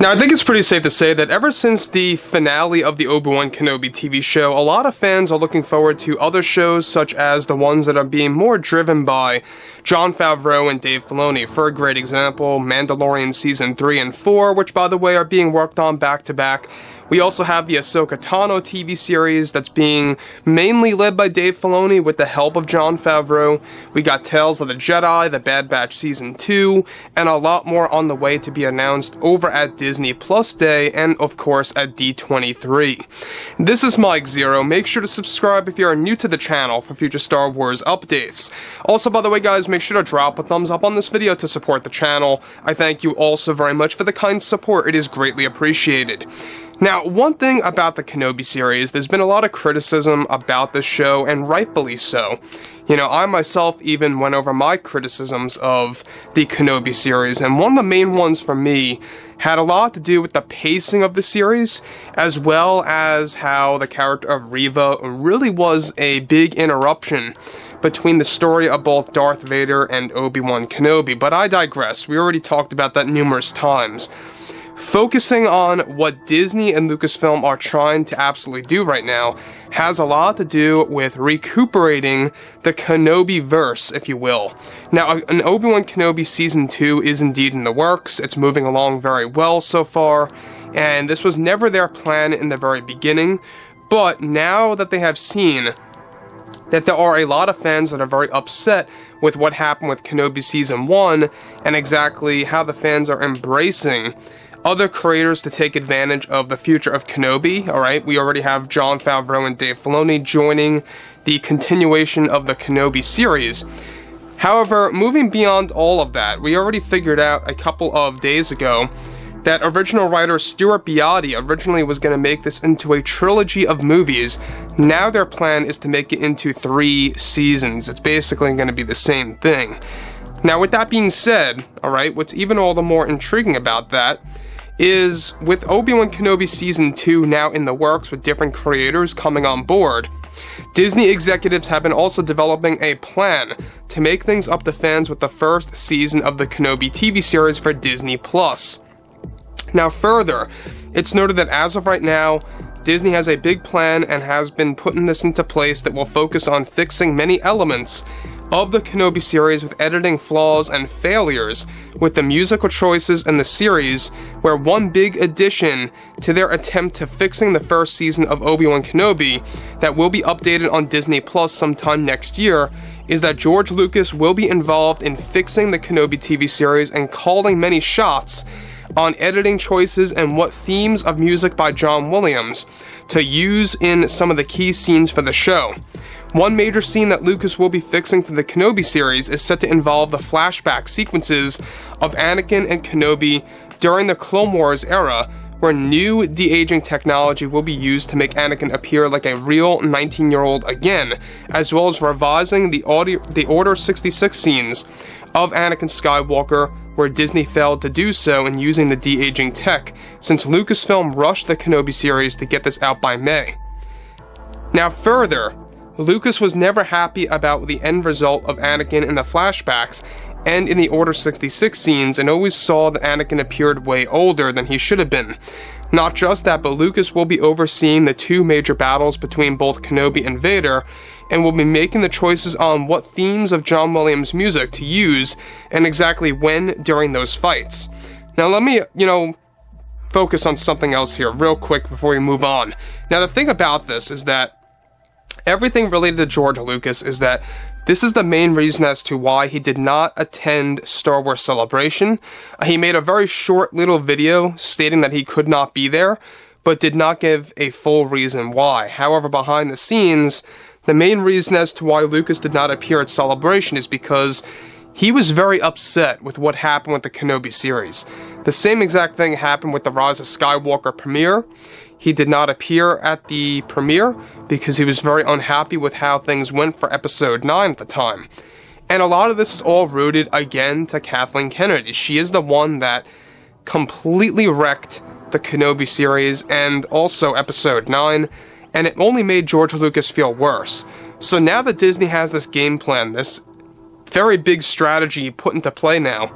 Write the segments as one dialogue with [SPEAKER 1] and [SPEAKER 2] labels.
[SPEAKER 1] Now, I think it's pretty safe to say that ever since the finale of the Obi-Wan Kenobi TV show, a lot of fans are looking forward to other shows such as the ones that are being more driven by Jon Favreau and Dave Filoni. For a great example, Mandalorian Season 3 and 4, which by the way are being worked on back-to-back. We also have the Ahsoka Tano TV series that's being mainly led by Dave Filoni with the help of Jon Favreau. We got Tales of the Jedi, The Bad Batch Season 2, and a lot more on the way to be announced over at Disney Plus Day and, of course, at D23. This is Mike Zero. Make sure to subscribe if you are new to the channel for future Star Wars updates. Also, by the way, guys, make sure to drop a thumbs up on this video to support the channel. I thank you also very much for the kind support. It is greatly appreciated. Now, one thing about the Kenobi series, there's been a lot of criticism about this show, and rightfully so. You know, I myself even went over my criticisms of the Kenobi series, and one of the main ones for me had a lot to do with the pacing of the series, as well as how the character of REVA really was a big interruption between the story of both Darth Vader and Obi-Wan Kenobi. But I digress, we already talked about that numerous times. Focusing on what Disney and Lucasfilm are trying to absolutely do right now has a lot to do with recuperating the Kenobi-verse, if you will. Now, an Obi-Wan Kenobi Season 2 is indeed in the works. It's moving along very well so far, and this was never their plan in the very beginning, but now that they have seen that there are a lot of fans that are very upset with what happened with Kenobi Season 1, and exactly how the fans are embracing other creators to take advantage of the future of Kenobi. Alright, we already have Jon Favreau and Dave Filoni joining the continuation of the Kenobi series. However, moving beyond all of that, we already figured out a couple of days ago that original writer Stuart Biotti originally was going to make this into a trilogy of movies. Now their plan is to make it into 3 seasons. It's basically going to be the same thing. Now, with that being said, alright, what's even all the more intriguing about that is with Obi-Wan Kenobi Season 2 now in the works with different creators coming on board, Disney executives have been also developing a plan to make things up to fans with the first season of the Kenobi TV series for Disney Plus. Now further, it's noted that as of right now, Disney has a big plan and has been putting this into place that will focus on fixing many elements of the Kenobi series with editing flaws and failures with the musical choices in the series, where one big addition to their attempt to fixing the first season of Obi-Wan Kenobi that will be updated on Disney Plus sometime next year is that George Lucas will be involved in fixing the Kenobi TV series and calling many shots on editing choices and what themes of music by John Williams to use in some of the key scenes for the show. One major scene that Lucas will be fixing for the Kenobi series is set to involve the flashback sequences of Anakin and Kenobi during the Clone Wars era, where new de-aging technology will be used to make Anakin appear like a real 19-year-old again, as well as revising the Order 66 scenes of Anakin Skywalker, where Disney failed to do so in using the de-aging tech, since Lucasfilm rushed the Kenobi series to get this out by May. Now further, Lucas was never happy about the end result of Anakin in the flashbacks and in the Order 66 scenes, and always saw that Anakin appeared way older than he should have been. Not just that, but Lucas will be overseeing the 2 major battles between both Kenobi and Vader, and will be making the choices on what themes of John Williams' music to use, and exactly when during those fights. Now let me, focus on something else here real quick before we move on. Now the thing about this is that everything related to George Lucas is that this is the main reason as to why he did not attend Star Wars Celebration. He made a very short little video stating that he could not be there, but did not give a full reason why. However, behind the scenes, the main reason as to why Lucas did not appear at Celebration is because he was very upset with what happened with the Kenobi series. The same exact thing happened with the Rise of Skywalker premiere. He did not appear at the premiere because he was very unhappy with how things went for Episode 9 at the time. And a lot of this is all rooted again to Kathleen Kennedy. She is the one that completely wrecked the Kenobi series and also Episode 9, and it only made George Lucas feel worse. So now that Disney has this game plan, this very big strategy put into play now,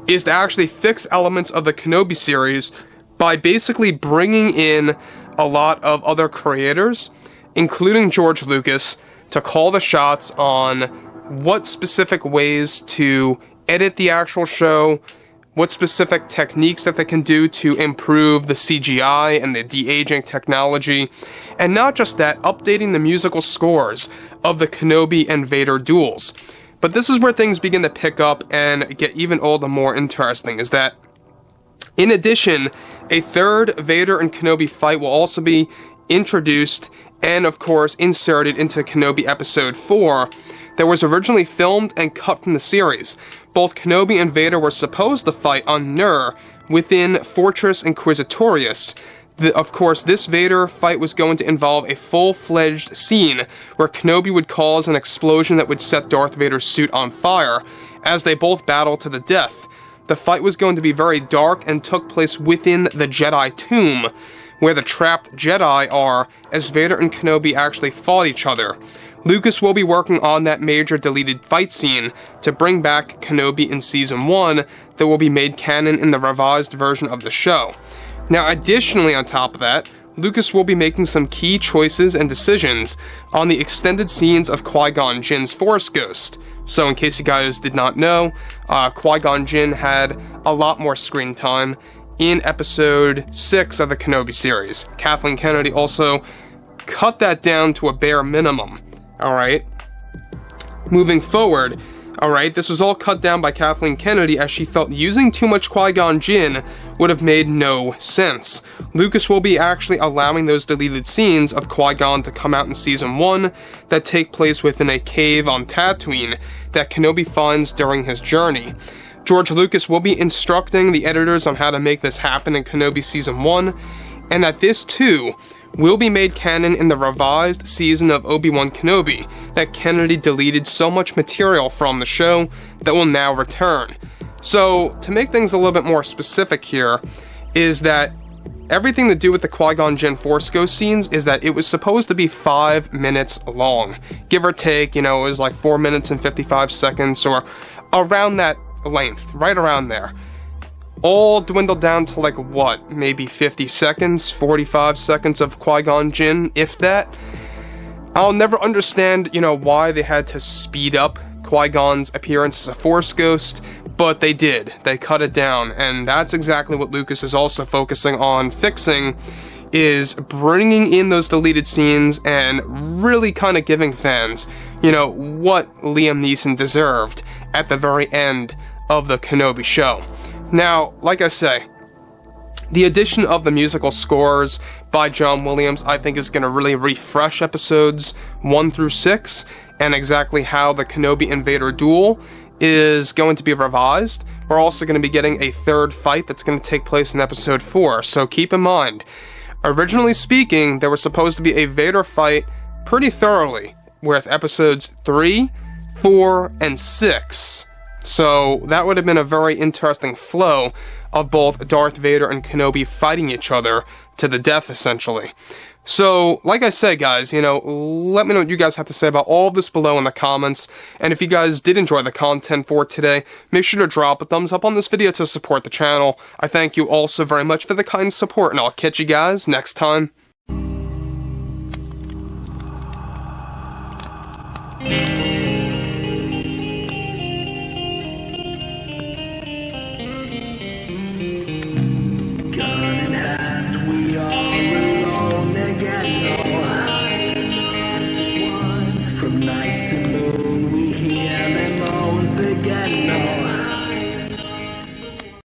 [SPEAKER 1] is to actually fix elements of the Kenobi series by basically bringing in a lot of other creators, including George Lucas, to call the shots on what specific ways to edit the actual show, what specific techniques that they can do to improve the CGI and the de-aging technology, and not just that, updating the musical scores of the Kenobi and Vader duels. But this is where things begin to pick up and get even all the more interesting, is that in addition, a third Vader and Kenobi fight will also be introduced and, of course, inserted into Kenobi Episode 4 that was originally filmed and cut from the series. Both Kenobi and Vader were supposed to fight on Nur within Fortress Inquisitorius. Of course, this Vader fight was going to involve a full-fledged scene where Kenobi would cause an explosion that would set Darth Vader's suit on fire as they both battle to the death. The fight was going to be very dark and took place within the Jedi tomb, where the trapped Jedi are, as Vader and Kenobi actually fought each other. Lucas will be working on that major deleted fight scene to bring back Kenobi in Season 1 that will be made canon in the revised version of the show. Now, additionally on top of that, Lucas will be making some key choices and decisions on the extended scenes of Qui-Gon Jinn's Force Ghost. So in case you guys did not know, Qui-Gon Jinn had a lot more screen time in Episode 6 of the Kenobi series. Kathleen Kennedy also cut that down to a bare minimum. Alright? Moving forward, alright, this was all cut down by Kathleen Kennedy as she felt using too much Qui-Gon Jinn would have made no sense. Lucas will be actually allowing those deleted scenes of Qui-Gon to come out in Season 1 that take place within a cave on Tatooine that Kenobi finds during his journey. George Lucas will be instructing the editors on how to make this happen in Kenobi Season 1, and that this too will be made canon in the revised season of Obi-Wan Kenobi that Kennedy deleted so much material from the show that will now return. So, to make things a little bit more specific here, is that everything to do with the Qui-Gon Jinn Force Ghost scenes is that it was supposed to be 5 minutes long. Give or take, it was like 4 minutes and 55 seconds, or around that length, right around there. All dwindled down to like, what, maybe 50 seconds, 45 seconds of Qui-Gon Jinn, if that. I'll never understand, why they had to speed up Qui-Gon's appearance as a Force Ghost, but they did. They cut it down, and that's exactly what Lucas is also focusing on fixing, is bringing in those deleted scenes and really kind of giving fans, what Liam Neeson deserved at the very end of the Kenobi show. Now, like I say, the addition of the musical scores by John Williams I think is going to really refresh episodes 1 through 6, and exactly how the Kenobi and Vader duel is going to be revised. We're also going to be getting a third fight that's going to take place in episode 4, so keep in mind, originally speaking, there was supposed to be a Vader fight pretty thoroughly with episodes 3, 4, and 6. So that would have been a very interesting flow of both Darth Vader and Kenobi fighting each other to the death, essentially. So, like I said, guys, let me know what you guys have to say about all of this below in the comments. And if you guys did enjoy the content for today, make sure to drop a thumbs up on this video to support the channel. I thank you all so very much for the kind support, and I'll catch you guys next time.
[SPEAKER 2] From night to moon, we hear them moans again.